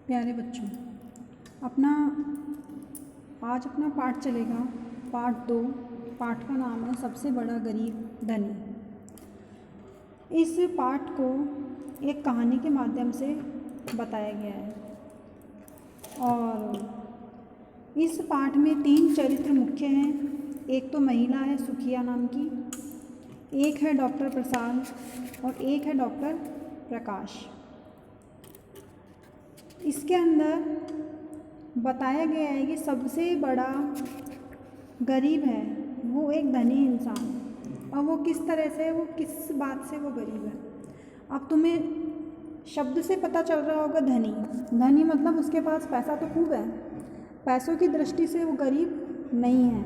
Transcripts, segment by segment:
प्यारे बच्चों, अपना आज अपना पाठ चलेगा पाठ 2। पाठ का नाम है सबसे बड़ा गरीब धनी। इस पाठ को एक कहानी के माध्यम से बताया गया है और इस पाठ में 3 चरित्र मुख्य हैं। एक तो महिला है सुखिया नाम की, एक है डॉक्टर प्रसाद और एक है डॉक्टर प्रकाश। इसके अंदर बताया गया है कि सबसे बड़ा गरीब है वो एक धनी इंसान, और वो किस तरह से, वो किस बात से वो गरीब है। अब तुम्हें शब्द से पता चल रहा होगा धनी। धनी मतलब उसके पास पैसा तो खूब है, पैसों की दृष्टि से वो गरीब नहीं है।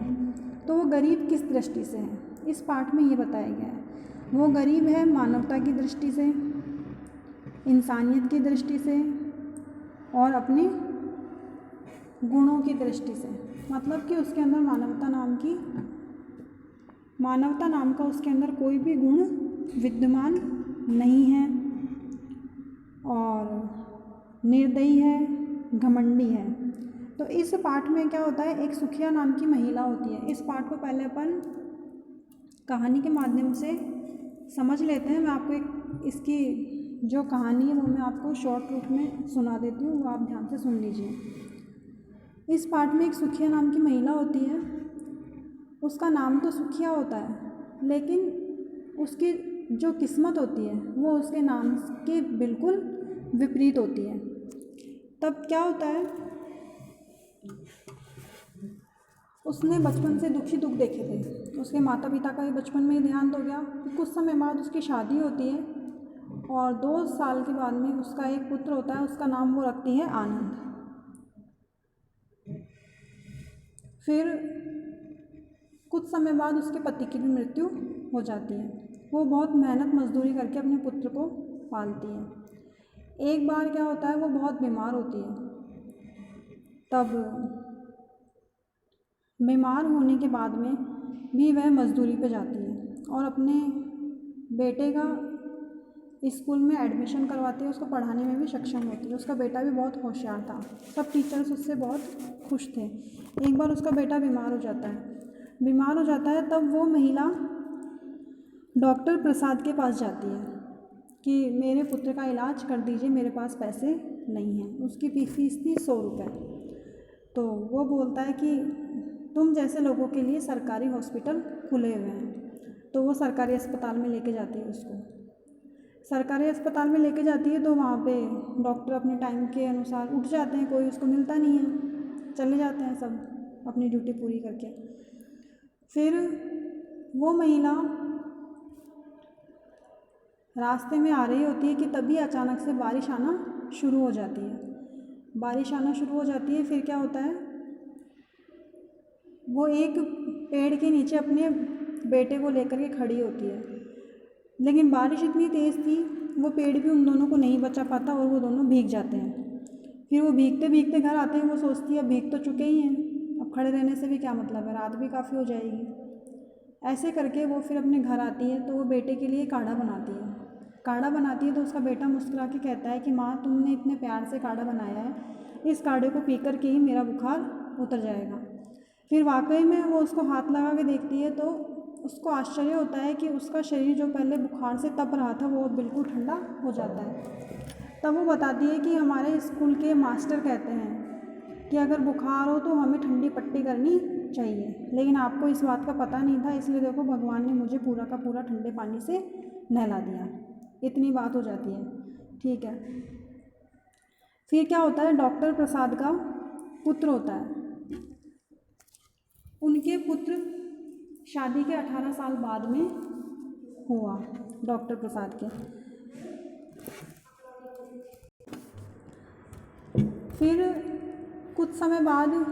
तो वो गरीब किस दृष्टि से है, इस पाठ में ये बताया गया है। वो गरीब है मानवता की दृष्टि से, इंसानियत की दृष्टि से और अपने गुणों की दृष्टि से। मतलब कि उसके अंदर मानवता नाम का उसके अंदर कोई भी गुण विद्यमान नहीं है, और निर्दयी है, घमंडी है। तो इस पाठ में क्या होता है, एक सुखिया नाम की महिला होती है। इस पाठ को पहले अपन कहानी के माध्यम से समझ लेते हैं। मैं आपको इसकी जो कहानी है वो मैं आपको शॉर्ट रूप में सुना देती हूँ, वो आप ध्यान से सुन लीजिए। इस पाठ में एक सुखिया नाम की महिला होती है। उसका नाम तो सुखिया होता है, लेकिन उसकी जो किस्मत होती है वो उसके नाम के बिल्कुल विपरीत होती है। तब क्या होता है, उसने बचपन से दुख देखे थे। उसके माता पिता का भी बचपन में ही देहांत हो गया। कुछ समय बाद उसकी शादी होती है और 2 साल के बाद में उसका एक पुत्र होता है। उसका नाम वो रखती है आनंद। फिर कुछ समय बाद उसके पति की भी मृत्यु हो जाती है। वो बहुत मेहनत मजदूरी करके अपने पुत्र को पालती है। एक बार क्या होता है, वो बहुत बीमार होती है। तब बीमार होने के बाद में भी वह मजदूरी पे जाती है और अपने बेटे का स्कूल में एडमिशन करवाती है। उसको पढ़ाने में भी सक्षम होती है। उसका बेटा भी बहुत होशियार था, सब टीचर्स उससे बहुत खुश थे। एक बार उसका बेटा बीमार हो जाता है। तब वो महिला डॉक्टर प्रसाद के पास जाती है कि मेरे पुत्र का इलाज कर दीजिए, मेरे पास पैसे नहीं हैं। उसकी फीस थी 100 रुपये। तो वो बोलता है कि तुम जैसे लोगों के लिए सरकारी हॉस्पिटल खुले हुए हैं। तो वो सरकारी अस्पताल में लेके जाती है उसको। सरकारी अस्पताल में लेके जाती है तो वहाँ पे डॉक्टर अपने टाइम के अनुसार उठ जाते हैं, कोई उसको मिलता नहीं है, चले जाते हैं सब अपनी ड्यूटी पूरी करके। फिर वो महिला रास्ते में आ रही होती है कि तभी अचानक से बारिश आना शुरू हो जाती है। फिर क्या होता है, वो एक पेड़ के नीचे अपने बेटे को लेकर के खड़ी होती है, लेकिन बारिश इतनी तेज़ थी वो पेड़ भी उन दोनों को नहीं बचा पाता और वो दोनों भीग जाते हैं। फिर वो भीगते भीगते घर आते हैं। वो सोचती है अब भीग तो चुके ही हैं, अब खड़े रहने से भी क्या मतलब है, रात भी काफ़ी हो जाएगी। ऐसे करके वो फिर अपने घर आती है तो वो बेटे के लिए काढ़ा बनाती है। तो उसका बेटा मुस्कुरा के कहता है कि माँ, तुमने इतने प्यार से काढ़ा बनाया है, इस काढ़े को पी कर के ही मेरा बुखार उतर जाएगा। फिर वाकई में वो उसको हाथ लगा के देखती है तो उसको आश्चर्य होता है कि उसका शरीर जो पहले बुखार से तप रहा था वो बिल्कुल ठंडा हो जाता है। तब वो बताती है कि हमारे स्कूल के मास्टर कहते हैं कि अगर बुखार हो तो हमें ठंडी पट्टी करनी चाहिए, लेकिन आपको इस बात का पता नहीं था, इसलिए देखो भगवान ने मुझे पूरा का पूरा ठंडे पानी से नहला दिया। इतनी बात हो जाती है, ठीक है। फिर क्या होता है, डॉक्टर प्रसाद का पुत्र होता है। उनके पुत्र शादी के 18 साल बाद में हुआ डॉक्टर प्रसाद के। फिर कुछ समय बाद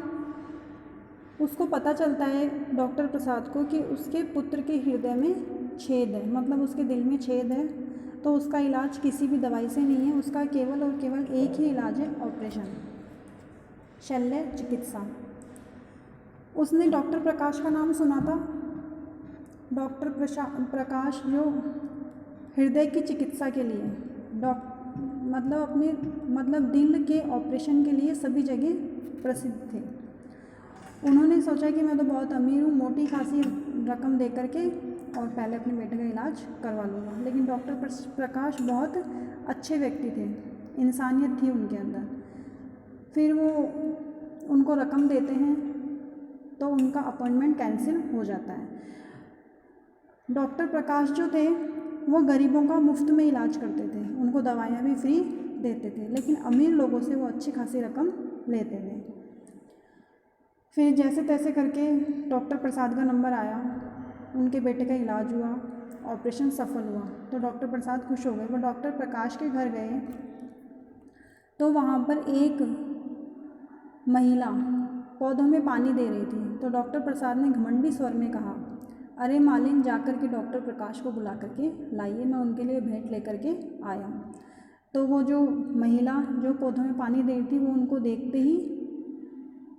उसको पता चलता है डॉक्टर प्रसाद को कि उसके पुत्र के हृदय में छेद है, मतलब उसके दिल में छेद है। तो उसका इलाज किसी भी दवाई से नहीं है, उसका केवल और केवल एक ही इलाज है, ऑपरेशन, शल्य चिकित्सा। उसने डॉक्टर प्रकाश का नाम सुना था। डॉक्टर प्रकाश जो हृदय की चिकित्सा के लिए मतलब अपने मतलब दिल के ऑपरेशन के लिए सभी जगह प्रसिद्ध थे। उन्होंने सोचा कि मैं तो बहुत अमीर हूँ, मोटी खासी रकम दे करके और पहले अपने बेटे का इलाज करवा लूँगा। लेकिन डॉक्टर प्रकाश बहुत अच्छे व्यक्ति थे, इंसानियत थी उनके अंदर। फिर वो उनको रकम देते हैं तो उनका अपॉइंटमेंट कैंसिल हो जाता है। डॉक्टर प्रकाश जो थे वो गरीबों का मुफ्त में इलाज करते थे, उनको दवाइयाँ भी फ्री देते थे, लेकिन अमीर लोगों से वो अच्छी खासी रकम लेते थे। फिर जैसे तैसे करके डॉक्टर प्रसाद का नंबर आया, उनके बेटे का इलाज हुआ, ऑपरेशन सफल हुआ तो डॉक्टर प्रसाद खुश हो गए। वो डॉक्टर प्रकाश के घर गए तो वहाँ पर एक महिला पौधों में पानी दे रही थी। तो डॉक्टर प्रसाद ने घमंडी स्वर में कहा, अरे मालिन, जाकर के डॉक्टर प्रकाश को बुला करके लाइए, मैं उनके लिए भेंट लेकर के आया हूँ। तो वो जो महिला जो पौधों में पानी दे रही थी वो उनको देखते ही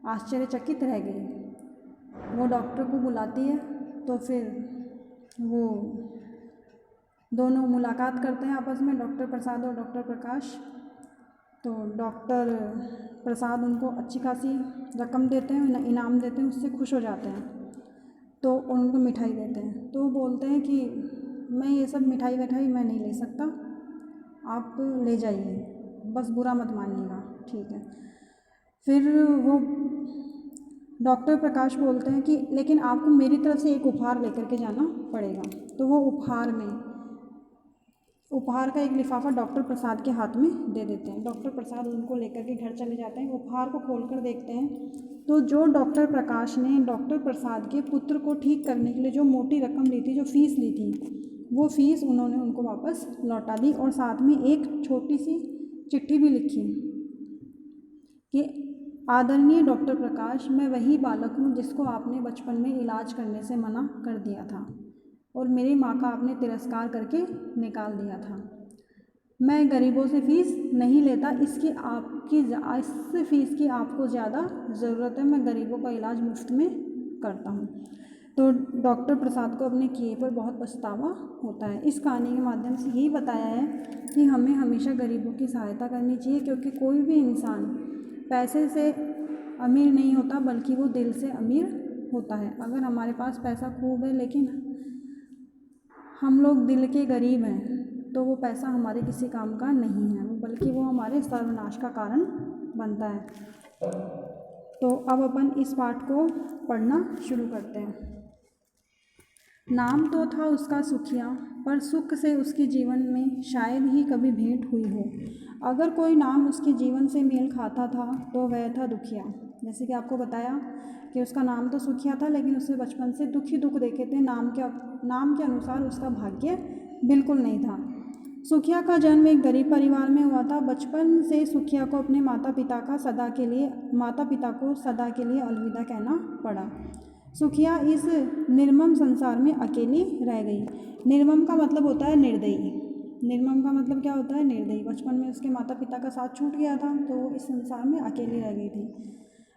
आश्चर्यचकित रह गई। वो डॉक्टर को बुलाती है तो फिर वो दोनों मुलाकात करते हैं आपस में, डॉक्टर प्रसाद और डॉक्टर प्रकाश। तो डॉक्टर प्रसाद उनको अच्छी खासी रकम देते हैं, इनाम देते हैं, उससे खुश हो जाते हैं। तो उनको मिठाई देते हैं तो वो बोलते हैं कि मैं ये सब मिठाई विठाई मैं नहीं ले सकता, आप ले जाइए, बस बुरा मत मानिएगा, ठीक है। फिर वो डॉक्टर प्रकाश बोलते हैं कि लेकिन आपको मेरी तरफ से एक उपहार लेकर के जाना पड़ेगा। तो वो उपहार का एक लिफाफा डॉक्टर प्रसाद के हाथ में दे देते हैं। डॉक्टर प्रसाद उनको लेकर के घर चले जाते हैं। उपहार को खोलकर देखते हैं तो जो डॉक्टर प्रकाश ने डॉक्टर प्रसाद के पुत्र को ठीक करने के लिए जो मोटी रकम ली थी, जो फीस ली थी, वो फीस उन्होंने उनको वापस लौटा दी और साथ में एक छोटी सी चिट्ठी भी लिखी कि आदरणीय डॉक्टर प्रकाश, मैं वही बालक हूँ जिसको आपने बचपन में इलाज करने से मना कर दिया था और मेरी माँ का आपने तिरस्कार करके निकाल दिया था। मैं गरीबों से फ़ीस नहीं लेता, इस फीस की आपको ज़्यादा ज़रूरत है, मैं गरीबों का इलाज मुफ्त में करता हूँ। तो डॉक्टर प्रसाद को अपने किए पर बहुत पछतावा होता है। इस कहानी के माध्यम से यही बताया है कि हमें हमेशा गरीबों की सहायता करनी चाहिए, क्योंकि कोई भी इंसान पैसे से अमीर नहीं होता बल्कि वो दिल से अमीर होता है। अगर हमारे पास पैसा खूब है लेकिन हम लोग दिल के गरीब हैं तो वो पैसा हमारे किसी काम का नहीं है, बल्कि वो हमारे सर्वनाश का कारण बनता है। तो अब अपन इस पाठ को पढ़ना शुरू करते हैं। नाम तो था उसका सुखिया, पर सुख से उसके जीवन में शायद ही कभी भेंट हुई हो। अगर कोई नाम उसके जीवन से मेल खाता था तो वह था दुखिया। जैसे कि आपको बताया कि उसका नाम तो सुखिया था, लेकिन उसने बचपन से दुख ही दुख देखे थे। नाम के अनुसार उसका भाग्य बिल्कुल नहीं था। सुखिया का जन्म एक गरीब परिवार में हुआ था। बचपन से सुखिया को अपने माता पिता को सदा के लिए अलविदा कहना पड़ा। सुखिया इस निर्मम संसार में अकेली रह गई। निर्मम का मतलब होता है निर्दयी। निर्मम का मतलब क्या होता है? निर्दयी। बचपन में उसके माता पिता का साथ छूट गया था तो वो इस संसार में अकेली रह गई थी।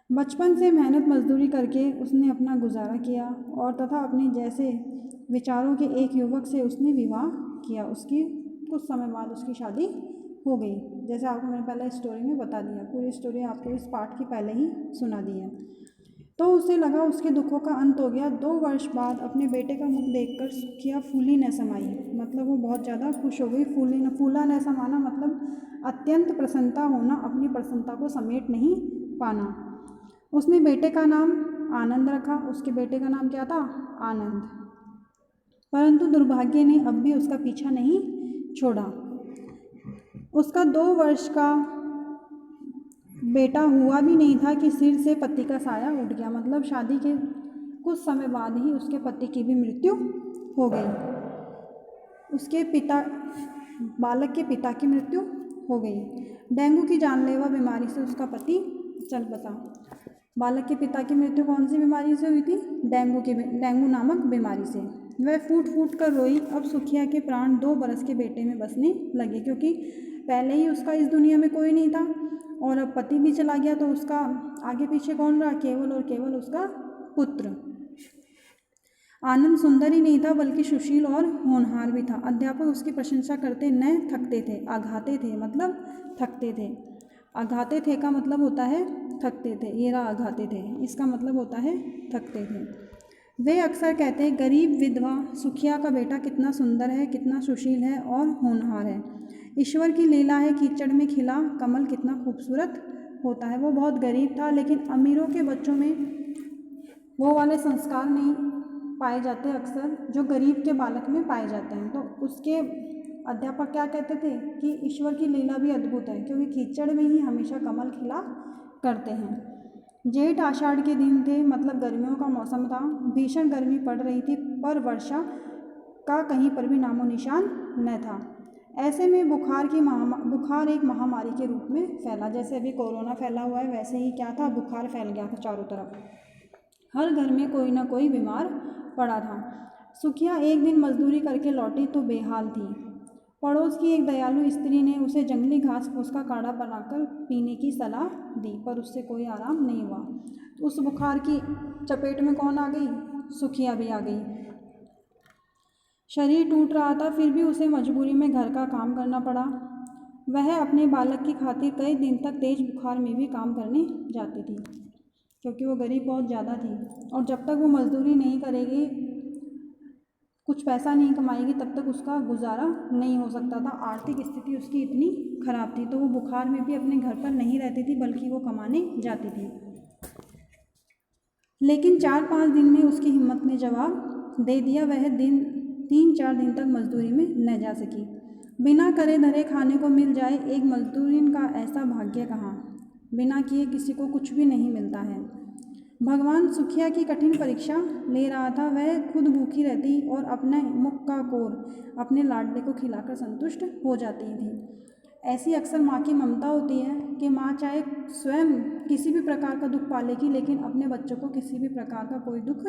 बचपन से मेहनत मजदूरी करके उसने अपना गुजारा किया और तथा अपने जैसे विचारों के एक युवक से उसने विवाह किया। उसकी कुछ समय बाद उसकी शादी हो गई। जैसे आपको मैंने पहले स्टोरी में बता दिया, पूरी स्टोरी आपको इस पाठ की पहले ही सुना दी है। तो उसे लगा उसके दुखों का अंत हो गया। 2 वर्ष बाद अपने बेटे का मुख देखकर सुखिया फूली न समाई। मतलब वो बहुत ज़्यादा खुश हो गई। फूला न समाना मतलब अत्यंत प्रसन्नता होना, अपनी प्रसन्नता को समेट नहीं पाना। उसने बेटे का नाम आनंद रखा। उसके बेटे का नाम क्या था? आनंद। परंतु दुर्भाग्य ने अब भी उसका पीछा नहीं छोड़ा। उसका 2 वर्ष का बेटा हुआ भी नहीं था कि सिर से पति का साया उठ गया। मतलब शादी के कुछ समय बाद ही उसके पति की भी मृत्यु हो गई। उसके बालक के पिता की मृत्यु हो गई। डेंगू की जानलेवा बीमारी से उसका पति चल बसा। बालक के पिता की मृत्यु कौन सी बीमारी से हुई थी? डेंगू नामक बीमारी से। वह फूट फूट कर रोई। अब सुखिया के प्राण 2 बरस के बेटे में बसने लगे, क्योंकि पहले ही उसका इस दुनिया में कोई नहीं था और अब पति भी चला गया तो उसका आगे पीछे कौन रहा? केवल और केवल उसका पुत्र। आनंद सुंदर ही नहीं था बल्कि सुशील और होनहार भी था। अध्यापक उसकी प्रशंसा करते न थकते थे, आघाते थे मतलब थकते थे। आघाते थे का मतलब होता है थकते थे, ये रहा आघाते थे, इसका मतलब होता है थकते थे। वे अक्सर कहते हैं गरीब विधवा सुखिया का बेटा कितना सुंदर है, कितना सुशील है और होनहार है। ईश्वर की लीला है कीचड़ में खिला कमल कितना खूबसूरत होता है। वो बहुत गरीब था लेकिन अमीरों के बच्चों में वो वाले संस्कार नहीं पाए जाते अक्सर जो गरीब के बालक में पाए जाते हैं। तो उसके अध्यापक क्या कहते थे कि ईश्वर की लीला भी अद्भुत है क्योंकि कीचड़ में ही हमेशा कमल खिला करते हैं। जेठ आषाढ़ के दिन थे, मतलब गर्मियों का मौसम था। भीषण गर्मी पड़ रही थी पर वर्षा का कहीं पर भी नामो निशान न था। ऐसे में बुखार एक महामारी के रूप में फैला। जैसे अभी कोरोना फैला हुआ है वैसे ही क्या था, बुखार फैल गया था चारों तरफ। हर घर में कोई ना कोई बीमार पड़ा था। सुखिया एक दिन मजदूरी करके लौटी तो बेहाल थी। पड़ोस की एक दयालु स्त्री ने उसे जंगली घास फूस का काढ़ा बनाकर पीने की सलाह दी पर उससे कोई आराम नहीं हुआ। उस बुखार की चपेट में कौन आ गई, सुखिया भी आ गई। शरीर टूट रहा था फिर भी उसे मजबूरी में घर का काम करना पड़ा। वह अपने बालक की खातिर कई दिन तक तेज बुखार में भी काम करने जाती थी क्योंकि वो गरीब बहुत ज़्यादा थी और जब तक वो मजदूरी नहीं करेगी, कुछ पैसा नहीं कमाएगी, तब तक उसका गुजारा नहीं हो सकता था। आर्थिक स्थिति उसकी इतनी खराब थी तो वो बुखार में भी अपने घर पर नहीं रहती थी बल्कि वो कमाने जाती थी। लेकिन 4-5 दिन में उसकी हिम्मत ने जवाब दे दिया। वह 3-4 दिन तक मजदूरी में न जा सकी। बिना करे धरे खाने को मिल जाए एक मजदूरिन का ऐसा भाग्य कहाँ। बिना किए किसी को कुछ भी नहीं मिलता है। भगवान सुखिया की कठिन परीक्षा ले रहा था। वह खुद भूखी रहती और अपने मुख का कोर अपने लाडले को खिलाकर संतुष्ट हो जाती थी। ऐसी अक्सर माँ की ममता होती है कि माँ चाहे स्वयं किसी भी प्रकार का दुख पालेगी लेकिन अपने बच्चों को किसी भी प्रकार का कोई दुख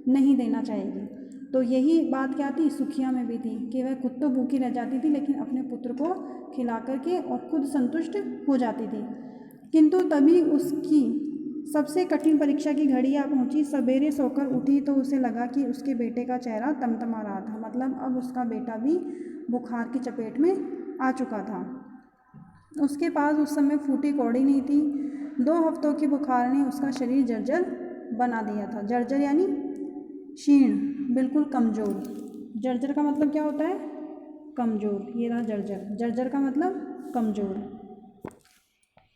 नहीं देना चाहेगी। तो यही बात क्या थी, सुखिया में भी थी कि वह खुद तो भूखी रह जाती थी लेकिन अपने पुत्र को खिला करके और खुद संतुष्ट हो जाती थी। किंतु तभी उसकी सबसे कठिन परीक्षा की घड़ी आ पहुंची। सवेरे सोकर उठी तो उसे लगा कि उसके बेटे का चेहरा तमतमा रहा था, मतलब अब उसका बेटा भी बुखार की चपेट में आ चुका था। उसके पास उस समय फूटी कौड़ी नहीं थी। 2 हफ्तों की बुखार ने उसका शरीर जर्जर बना दिया था। जर्जर यानी क्षीण, बिल्कुल कमज़ोर। जर्जर का मतलब क्या होता है, कमज़ोर। ये रहा जर्जर, जर्जर का मतलब कमज़ोर।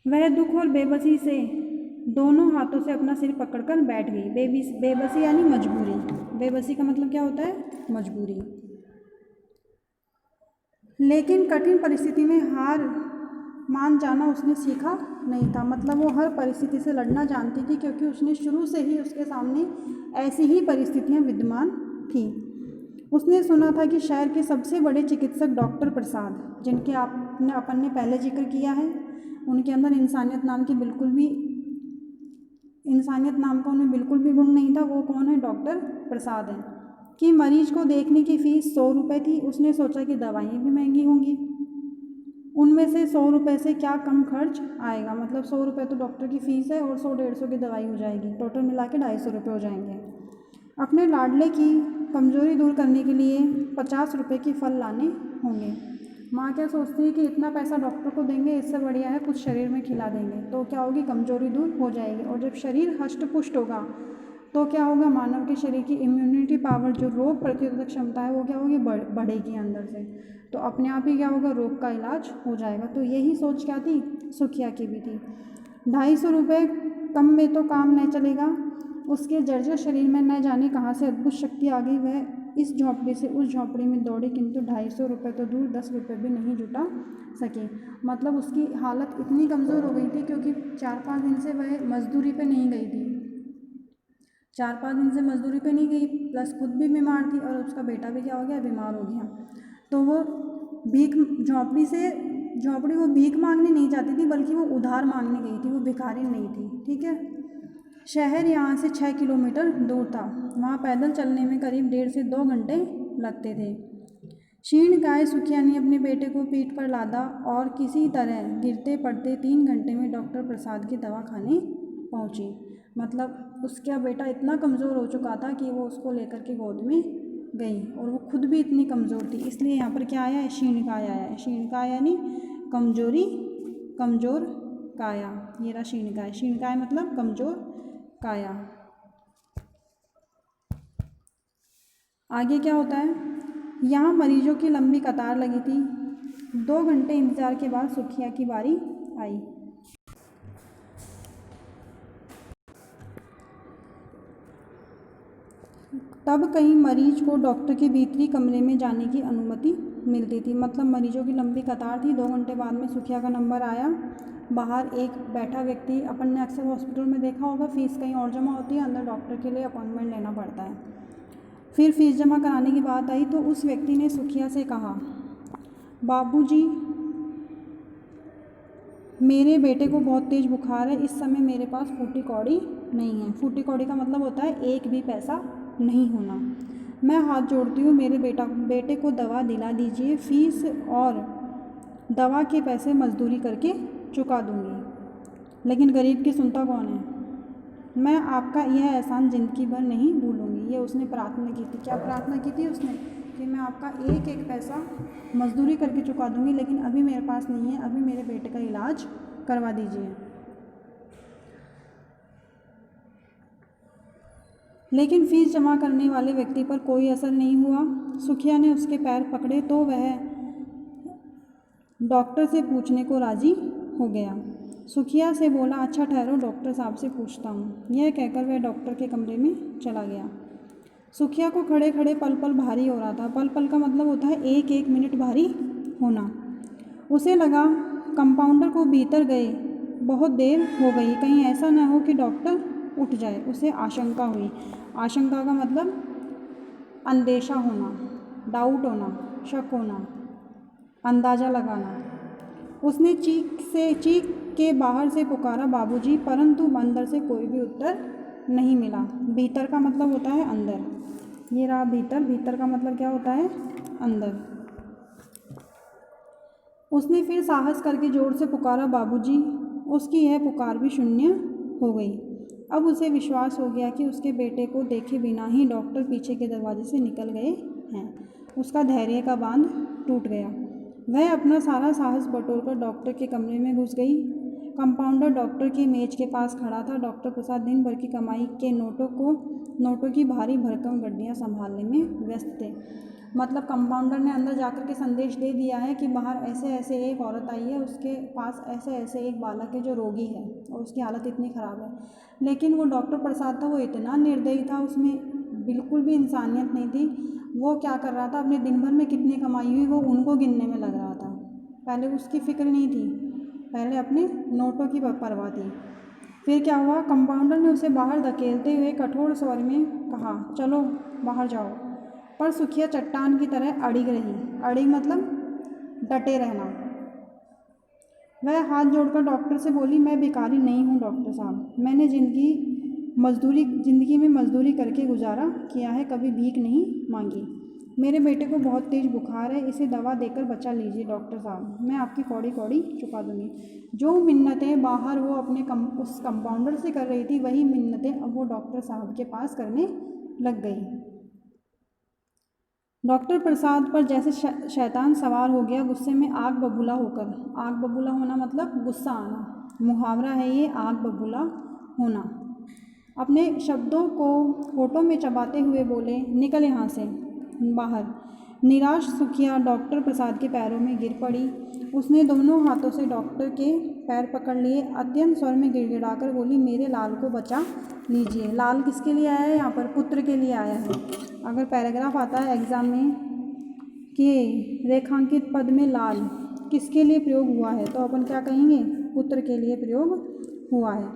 वह दुख और बेबसी से दोनों हाथों से अपना सिर पकड़कर बैठ गई। बेबसी यानी मजबूरी। बेबसी का मतलब क्या होता है, मजबूरी। लेकिन कठिन परिस्थिति में हार मान जाना उसने सीखा नहीं था। मतलब वो हर परिस्थिति से लड़ना जानती थी क्योंकि उसने शुरू से ही उसके सामने ऐसी ही परिस्थितियां विद्यमान थी। उसने सुना था कि शहर के सबसे बड़े चिकित्सक डॉक्टर प्रसाद, जिनके अपन ने पहले जिक्र किया है, उनके अंदर इंसानियत नाम का उन्हें बिल्कुल भी गुण नहीं था। वो कौन है, डॉक्टर प्रसाद हैं। कि मरीज को देखने की फ़ीस 100 रुपये थी। उसने सोचा कि दवाइयाँ भी महंगी होंगी, उनमें से 100 रुपये से क्या कम खर्च आएगा। मतलब 100 रुपये तो डॉक्टर की फ़ीस है और 100-150 की दवाई हो जाएगी, टोटल मिला के 250 रुपये हो जाएंगे। अपने लाडले की कमज़ोरी दूर करने के लिए 50 रुपये के फल लाने होंगे। माँ क्या सोचती है कि इतना पैसा डॉक्टर को देंगे, इससे बढ़िया है कुछ शरीर में खिला देंगे तो क्या होगी, कमज़ोरी दूर हो जाएगी। और जब शरीर हष्ट पुष्ट होगा तो क्या होगा, मानव के शरीर की इम्यूनिटी पावर, जो रोग प्रतिरोधक क्षमता है, वो क्या होगी, बढ़ेगी अंदर से। तो अपने आप ही क्या होगा, रोग का इलाज हो जाएगा। तो यही सोच क्या थी, सुखिया की भी थी। 250 रुपये कम में तो काम नहीं चलेगा। उसके जर्जर शरीर में न जाने कहाँ से अद्भुत शक्ति आ गई। वह इस झोंपड़ी से उस झोंपड़ी में दौड़ी किंतु 250 रुपये तो दूर 10 रुपये भी नहीं जुटा सकी। मतलब उसकी हालत इतनी कमज़ोर हो गई थी क्योंकि 4-5 दिन से वह मजदूरी पे नहीं गई थी। 4-5 दिन से मजदूरी पे नहीं गई, प्लस खुद भी बीमार थी और उसका बेटा भी क्या हो गया, बीमार हो गया। तो वो झोंपड़ी वो भीख मांगने नहीं जाती थी बल्कि वो उधार मांगने गई थी। वो भिखारी नहीं थी, ठीक है। शहर यहाँ से 6 किलोमीटर दूर था। वहाँ पैदल चलने में करीब 1.5 से 2 घंटे लगते थे। क्षीण गाय सुखिया ने अपने बेटे को पीठ पर लादा और किसी तरह गिरते पड़ते 3 घंटे में डॉक्टर प्रसाद के दवाखाने पहुंची। मतलब उसका बेटा इतना कमज़ोर हो चुका था कि वो उसको लेकर के गोद में गई, और वो खुद भी इतनी कमज़ोर थी। इसलिए यहाँ पर क्या आया है, क्षीणकाय आया है। क्षीणकाय यानी कमजोरी, कमज़ोर काया। ये रहा क्षीणकाय। क्षीणकाय मतलब कमज़ोर काया। आगे क्या होता है, यहाँ मरीजों की लंबी कतार लगी थी। 2 घंटे इंतज़ार के बाद सुखिया की बारी आई। तब कहीं मरीज को डॉक्टर के भीतरी कमरे में जाने की अनुमति मिलती थी। मतलब मरीजों की लंबी कतार थी, 2 घंटे बाद में सुखिया का नंबर आया। बाहर एक बैठा व्यक्ति, अपन ने अक्सर हॉस्पिटल में देखा होगा, फ़ीस कहीं और जमा होती है, अंदर डॉक्टर के लिए अपॉइंटमेंट लेना पड़ता है। फिर फ़ीस जमा कराने की बात आई तो उस व्यक्ति ने सुखिया से कहा, बाबूजी, मेरे बेटे को बहुत तेज़ बुखार है, इस समय मेरे पास फूटी कौड़ी नहीं है। फूटी कौड़ी का मतलब होता है एक भी पैसा नहीं होना। मैं हाथ जोड़ती हूँ, मेरे बेटे को दवा दिला दीजिए, फ़ीस और दवा के पैसे मजदूरी करके चुका दूँगी। लेकिन गरीब की सुनता कौन है। मैं आपका यह एहसान ज़िंदगी भर नहीं भूलूँगी। ये उसने प्रार्थना की थी। क्या प्रार्थना की थी उसने, कि मैं आपका एक एक पैसा मजदूरी करके चुका दूँगी, लेकिन अभी मेरे पास नहीं है, अभी मेरे बेटे का इलाज करवा दीजिए। लेकिन फ़ीस जमा करने वाले व्यक्ति पर कोई असर नहीं हुआ। सुखिया ने उसके पैर पकड़े तो वह डॉक्टर से पूछने को राज़ी हो गया। सुखिया से बोला, अच्छा ठहरो, डॉक्टर साहब से पूछता हूँ। यह कहकर वह डॉक्टर के कमरे में चला गया। सुखिया को खड़े खड़े पल पल भारी हो रहा था। पल पल का मतलब होता है एक एक मिनट भारी होना। उसे लगा कंपाउंडर को भीतर गए बहुत देर हो गई, कहीं ऐसा न हो कि डॉक्टर उठ जाए। उसे आशंका हुई। आशंका का मतलब अंदेशा होना, डाउट होना, शक होना, अंदाज़ा लगाना। उसने चीख के बाहर से पुकारा, बाबूजी, परंतु अंदर से कोई भी उत्तर नहीं मिला। भीतर का मतलब होता है अंदर। ये रहा भीतर। भीतर का मतलब क्या होता है, अंदर। उसने फिर साहस करके ज़ोर से पुकारा, बाबूजी। उसकी यह पुकार भी शून्य हो गई। अब उसे विश्वास हो गया कि उसके बेटे को देखे बिना ही डॉक्टर पीछे के दरवाजे से निकल गए हैं। उसका धैर्य का बांध टूट गया। वह अपना सारा साहस बटोरकर डॉक्टर के कमरे में घुस गई। कंपाउंडर डॉक्टर की मेज के पास खड़ा था। डॉक्टर प्रसाद दिन भर की कमाई के नोटों की भारी भरकम गड्डियाँ संभालने में व्यस्त थे। मतलब कंपाउंडर ने अंदर जाकर के संदेश दे दिया है कि बाहर ऐसे ऐसे एक औरत आई है, उसके पास ऐसे ऐसे एक बालक है जो रोगी है और उसकी हालत इतनी ख़राब है। लेकिन वो डॉक्टर प्रसाद था, वो इतना निर्दयी था, उसमें बिल्कुल भी इंसानियत नहीं थी। वो क्या कर रहा था, अपने दिन भर में कितनी कमाई हुई वो उनको गिनने में लग रहा था। पहले उसकी फ़िक्र नहीं थी, पहले अपने नोटों की परवाह थी। फिर क्या हुआ, कंपाउंडर ने उसे बाहर धकेलते हुए कठोर स्वर में कहा, चलो बाहर जाओ। पर सुखिया चट्टान की तरह अड़िग रही। अड़िग मतलब डटे रहना। वह हाथ जोड़कर डॉक्टर से बोली, मैं भिखारी नहीं हूँ डॉक्टर साहब, मैंने ज़िंदगी में मजदूरी करके गुजारा किया है, कभी भीख नहीं मांगी। मेरे बेटे को बहुत तेज़ बुखार है, इसे दवा देकर बचा लीजिए डॉक्टर साहब, मैं आपकी कौड़ी कौड़ी चुका दूँगी। जो मिन्नतें बाहर वो अपने उस कंपाउंडर से कर रही थी, वही मिन्नतें अब वो डॉक्टर साहब के पास करने लग गई। डॉक्टर प्रसाद पर जैसे शैतान सवार हो गया, गुस्से में आग बबूला होकर। आग बबूला होना मतलब गुस्सा आना, मुहावरा है ये, आग बबूला होना। अपने शब्दों को होठों में चबाते हुए बोले, निकल यहाँ से बाहर। निराश सुखिया डॉक्टर प्रसाद के पैरों में गिर पड़ी। उसने दोनों हाथों से डॉक्टर के पैर पकड़ लिए, अत्यंत स्वर में गिड़गिड़ाकर बोली, मेरे लाल को बचा लीजिए। लाल किसके लिए आया है यहाँ पर, पुत्र के लिए आया है। अगर पैराग्राफ आता है एग्ज़ाम में कि रेखांकित पद में लाल किसके लिए प्रयोग हुआ है, तो अपन क्या कहेंगे, पुत्र के लिए प्रयोग हुआ है।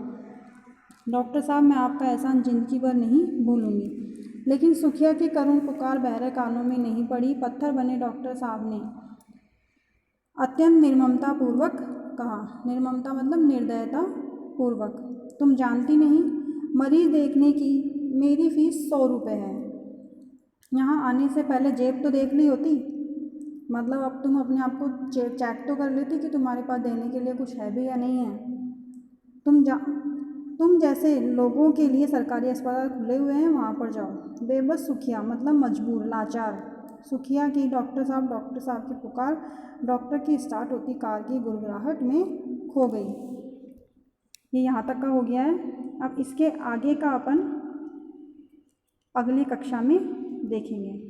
डॉक्टर साहब, मैं आपका एहसान ज़िंदगी भर नहीं भूलूंगी। लेकिन सुखिया की करुण पुकार बहरे कानों में नहीं पड़ी। पत्थर बने डॉक्टर साहब ने अत्यंत निर्ममता पूर्वक कहा। निर्ममता मतलब निर्दयता पूर्वक, तुम जानती नहीं, मरीज देखने की मेरी फ़ीस 100 रुपये है। यहाँ आने से पहले जेब तो देख ली होती, मतलब अब तुम अपने आप को चेक तो कर लेती कि तुम्हारे पास देने के लिए कुछ है भी या नहीं है। तुम जैसे लोगों के लिए सरकारी अस्पताल खुले हुए हैं, वहाँ पर जाओ। बेबस सुखिया मतलब मजबूर, लाचार। सुखिया की डॉक्टर साहब की पुकार, डॉक्टर की स्टार्ट होती कार की गुड़गुड़ाहट में खो गई। ये यहाँ तक का हो गया है। अब इसके आगे का अपन अगली कक्षा में देखेंगे।